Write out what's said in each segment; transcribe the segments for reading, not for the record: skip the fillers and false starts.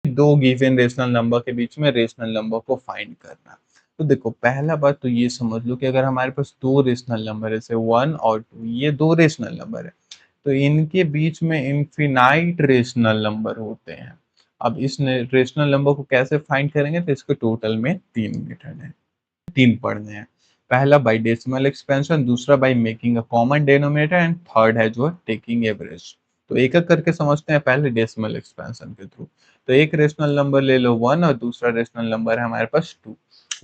दो given rational number के बीच में रेशनल नंबर को फाइंड करना। तो देखो पहला बात तो ये समझ लो कि अगर हमारे पास दो रेशनल नंबर है, जैसे 1 और 2, ये दो रेशनल नंबर है, तो इनके बीच में इनफिनाइट रेशनल नंबर होते हैं। अब इस रेशनल नंबर को कैसे फाइंड करेंगे, तो इसके टोटल में 3 मेथड है, 3 पढ़ने हैं। पहला बाय डेसिमल एक्सपेंशन, दूसरा by making a common denominator, and third है जो है टेकिंग एवरेज। तो एक एक करके समझते हैं, पहले डेसिमल एक्सपेंशन के थ्रू। तो एक रेशनल नंबर ले लो 1 और दूसरा रेशनल नंबर है हमारे पास 2।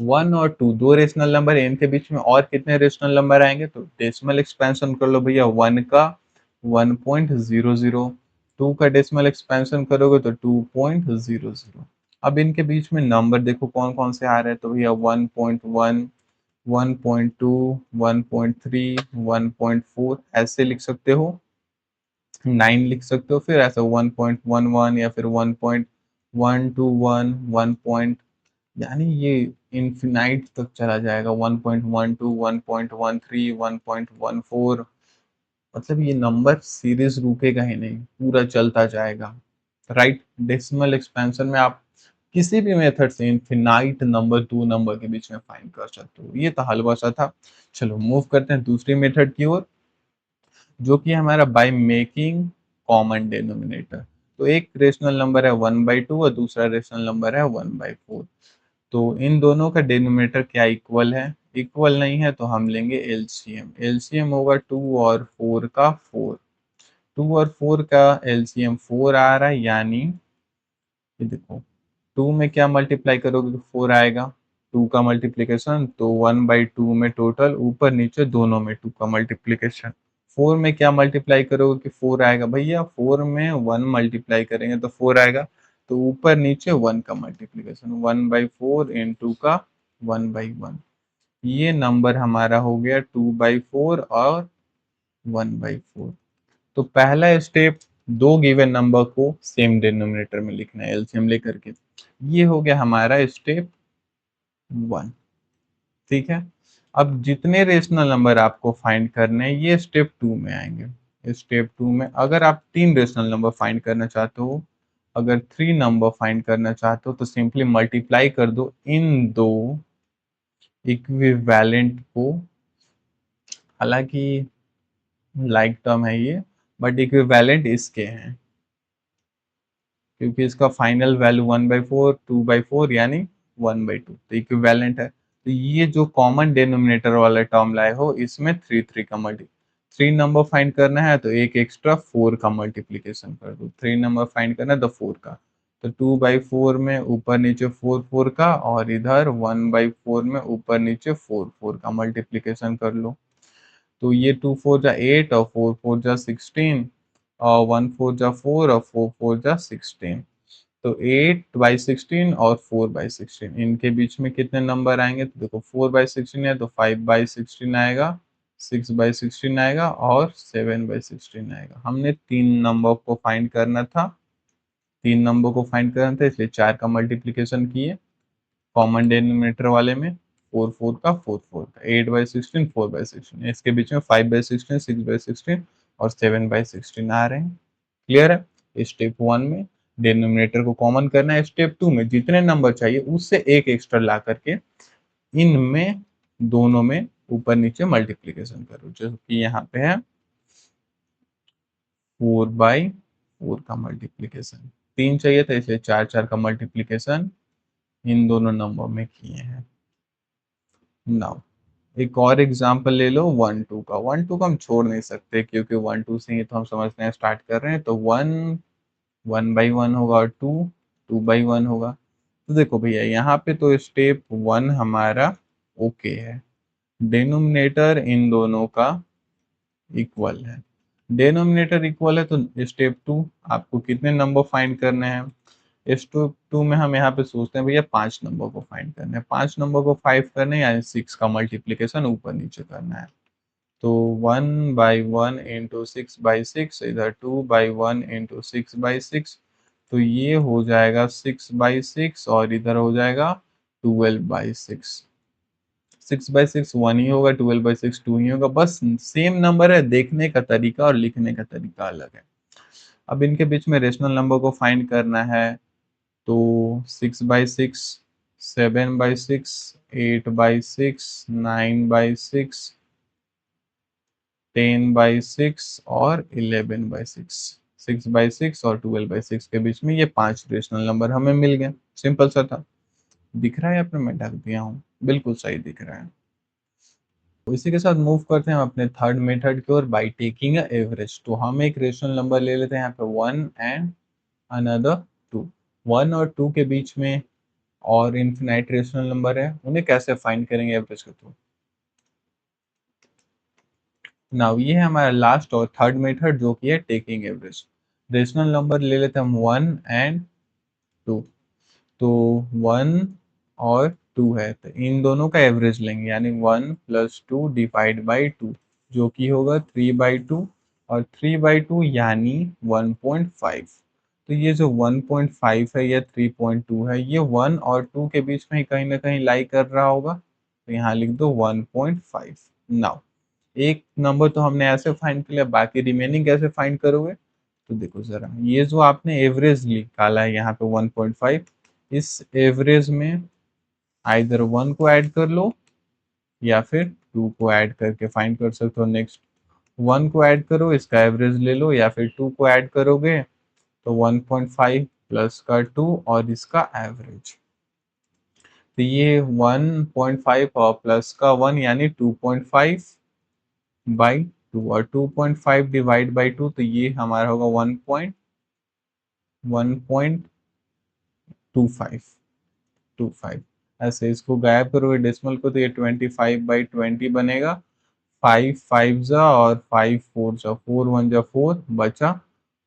1 और 2 दो रेशनल नंबर है, इनके बीच में और कितने रेशनल नंबर आएंगे, तो डेसिमल एक्सपेंशन कर लो भैया 1 का 1.00, 2 का डेसिमल एक्सपेंशन करोगे तो 2.00। अब इनके बीच में नंबर देखो कौन कौन से आ रहे हैं, तो भैया 1.1, 1.2, 1.3, 1.4 ऐसे लिख सकते हो, 9 लिख सकते हो, फिर ऐसा 1.11 या फिर 1.121, 1. यानी ये इनफिनाइट तक चला जाएगा, 1.12, 1.13, 1.14। मतलब ये नंबर सीरीज रुकेगा ही नहीं, पूरा चलता जाएगा। राइट, डेसिमल एक्सपेंशन में आप किसी भी मेथड से इनफिनाइट नंबर दो नंबर के बीच में फाइंड कर सकते हो। ये तो हलवा सा था। चलो मूव करते हैं दूसरी मेथड की ओर, जो कि हमारा बाय मेकिंग कॉमन डिनोमिनेटर। तो एक रेशनल नंबर है 1/2 और दूसरा रेशनल नंबर है 1/4। तो इन दोनों का डिनोमिनेटर क्या इक्वल है, इक्वल नहीं है तो हम लेंगे एलसीएम। एलसीएम होगा 2 और 4 का 4। 2 और 4 का एलसीएम 4 आ रहा है, यानी ये देखो 2 में क्या मल्टीप्लाई करोगे तो 4 आएगा, 2 का मल्टीप्लीकेशन, तो 1/2 में टोटल ऊपर नीचे दोनों में 2 का मल्टीप्लीकेशन। 4 में क्या मल्टीप्लाई करोगे कि 4 आएगा, भैया 4 में 1 मल्टीप्लाई करेंगे तो 4 आएगा, तो ऊपर नीचे 1 का मल्टीप्लीकेशन, 1/4 इंटू का 1/1। ये नंबर हमारा हो गया 2/4 और 1/4। तो पहला स्टेप दो गिवन नंबर को सेम डिनोमिनेटर में लिखना है एलसीएम लेकर के। ये हो गया हमारा स्टेप 1। ठीक है, अब जितने रेशनल नंबर आपको फाइंड करने हैं ये स्टेप 2 में आएंगे। स्टेप 2 में अगर आप 3 रेशनल नंबर फाइंड करना चाहते हो, अगर 3 नंबर फाइंड करना चाहते हो, तो सिंपली मल्टीप्लाई कर दो इन दो इक्विवेलेंट को। हालांकि लाइक टर्म है ये, बट इक्विवेलेंट इसके हैं, क्योंकि इसका फाइनल वैल्यू 1/4, 2/4 यानी 1/2, तो इक्विवेलेंट है। तो ये जो कॉमन डिनोमिनेटर वाला टर्म लाए हो, इसमें 3 का मल्टी 3 नंबर फाइंड करना है तो एक एक्स्ट्रा 4 का मल्टीप्लीकेशन कर दो। 3 नंबर फाइंड करना है तो 4 का, तो 2/4 में ऊपर नीचे 4 4 का, और इधर 1/4 में ऊपर नीचे 4 4 का मल्टीप्लीकेशन कर लो। तो ये 2 4 जा 8 और 4 4 जा 16, और 1 4 जा 4 और 4 4 जा 16। तो 8/16 और 4/16, इनके बीच में कितने नंबर आएंगे, तो देखो 4/16 है तो 5/16 आएगा, 6/16 आएगा और 7/16 आएगा। हमने 3 नंबर को फाइंड करना था, 3 नंबर को फाइंड करना था, इसलिए 4 का मल्टीप्लीकेशन किए कॉमन डिनोमिनेटर वाले में, 4 4 का 4 4 का, 8/16 4/16, इसके बीच में 5/16 6/16 और 7/16 आ रहे हैं। क्लियर है। स्टेप 1 में डिनोमिनेटर को कॉमन करना है, स्टेप 2 में जितने नंबर चाहिए उससे एक एक्स्ट्रा ला करके इनमें दोनों में ऊपर नीचे मल्टीप्लीकेशन करो, जो कि यहाँ पे है 4/4 का मल्टीप्लीकेशन। 3 चाहिए था इसलिए 4 4 का मल्टीप्लीकेशन इन दोनों नंबर में किए हैं। नाउ एक और एग्जांपल ले लो 1 2 का। 1 2 का हम छोड़ नहीं सकते, क्योंकि 1 2 से ही तो हम समझते हैं स्टार्ट कर रहे हैं। तो 1 1/1 होगा और 2 2/1 होगा। तो देखो भैया यहाँ पे तो स्टेप 1 हमारा ओके है, डिनोमिनेटर इन दोनों का इक्वल है। डिनोमिनेटर इक्वल है तो स्टेप 2 आपको कितने नंबर फाइंड करने हैं। स्टेप 2 में हम यहाँ पे सोचते हैं भैया 5 नंबर को फाइंड करना है, 5 नंबर को 5 करने यानी 6 का मल्टीप्लीकेशन ऊपर नीचे करना है। तो 1/1 इंटू 6/6, इधर 2/1 इंटू 6/6, तो ये हो जाएगा 6/6 और इधर हो जाएगा 12/6। 6/6 1 ही होगा, 12/6 2 ही होगा, बस सेम नंबर है, देखने का तरीका और लिखने का तरीका अलग है। अब इनके बीच में रेशनल नंबर को फाइंड करना है, तो 6/6, 7/6, 8/6, 9/6, 10/6 और 11/6। 6/6 और 12/6 के बीच में ये 5 रेशनल नंबर हमें मिल गए। सिंपल सा था। दिख रहा है या फिर मैं ढक दिया हूँ? बिल्कुल सही दिख रहा है। तो इसी के साथ मूव करते हैं हम अपने थर्ड मेथड की ओर, बाय टेकिंग अ एवरेज। तो हम एक रेशनल नंबर ले लेते हैं यहाँ पे 1 एंड अनदर 2। 1 और 2 के बीच में और इनफिनाइट रेशनल नंबर है, उन्हें कैसे फाइंड करेंगे एवरेज के थ्रू? नाउ ये है हमारा लास्ट और थर्ड मेथड जो कि है टेकिंग एवरेज। रेशनल नंबर ले लेते हैं हम 1 एंड 2। तो 1 और 2 है, तो इन दोनों का एवरेज लेंगे, यानी 1 प्लस 2 डिवाइड बाई 2, जो कि होगा 3/2, और 3/2 यानी 1.5। तो ये जो 1.5 है या 3.2 है, ये 1 और 2 के बीच में ही कहीं ना कहीं लाई कर रहा होगा, तो यहाँ लिख दो 1.5। नाउ एक नंबर तो हमने ऐसे फाइंड कर लिया, बाकी रिमेनिंग कैसे फाइंड करोगे? तो देखो जरा, ये जो आपने एवरेज निकाला है यहाँ पे 1.5, इस एवरेज में आइदर 1 को ऐड कर लो या फिर 2 को ऐड करके फाइंड कर सकते हो। नेक्स्ट 1 को ऐड करो, इसका एवरेज ले लो, या फिर 2 को ऐड करोगे तो 1.5 प्लस का 2 और इसका एवरेज। तो ये 1.5 और प्लस का 1 यानी 2.5/2, और 2.5 डिवाइड बाई 2, तो ये हमारा होगा 1.25। ऐसे इसको गायब करोगे डेसिमल को, तो ये 25/20 बनेगा। 5 5 जा और 5 4 जा, 4 1 जा 4, बचा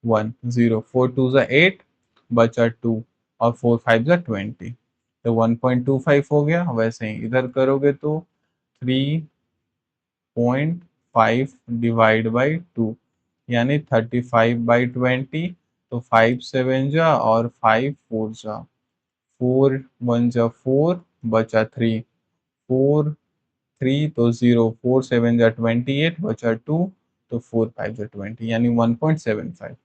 1 0, 4 2 जा 8, बचा 2, और 4 5 जा 20, तो 1.25 हो गया। वैसे ही इधर करोगे तो 3.5 डिवाइड बाई 2, यानी 35/20, तो 5 7 जा और 5 4 जा, 4 1 जा 4, बचा 3, 4 3 तो 0, 4 7 जा 28, बचा 2, तो 4 5 जा 20, यानी 1.75।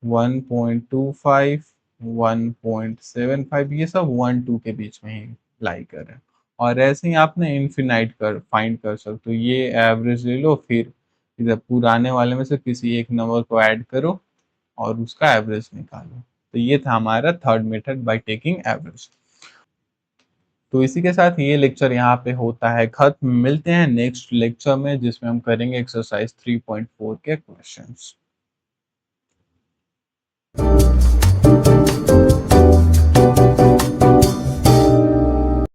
1.25, 1.75, ये सब 1 2 के बीच में ही लाई कर रहे हैं। और ऐसे ही आपने इनफिनाइट कर फाइंड कर सकते हो। ये एवरेज ले लो, फिर इधर पुराने वाले में से किसी एक नंबर को ऐड करो और उसका एवरेज निकालो। तो ये था हमारा third method, by taking average. तो इसी के साथ ये लेक्चर यहाँ पे होता है खत्म। मिलते हैं नेक्स्ट लेक्चर में, जिसमें हम करेंगे एक्सरसाइज 3.4 के क्वेश्चंस।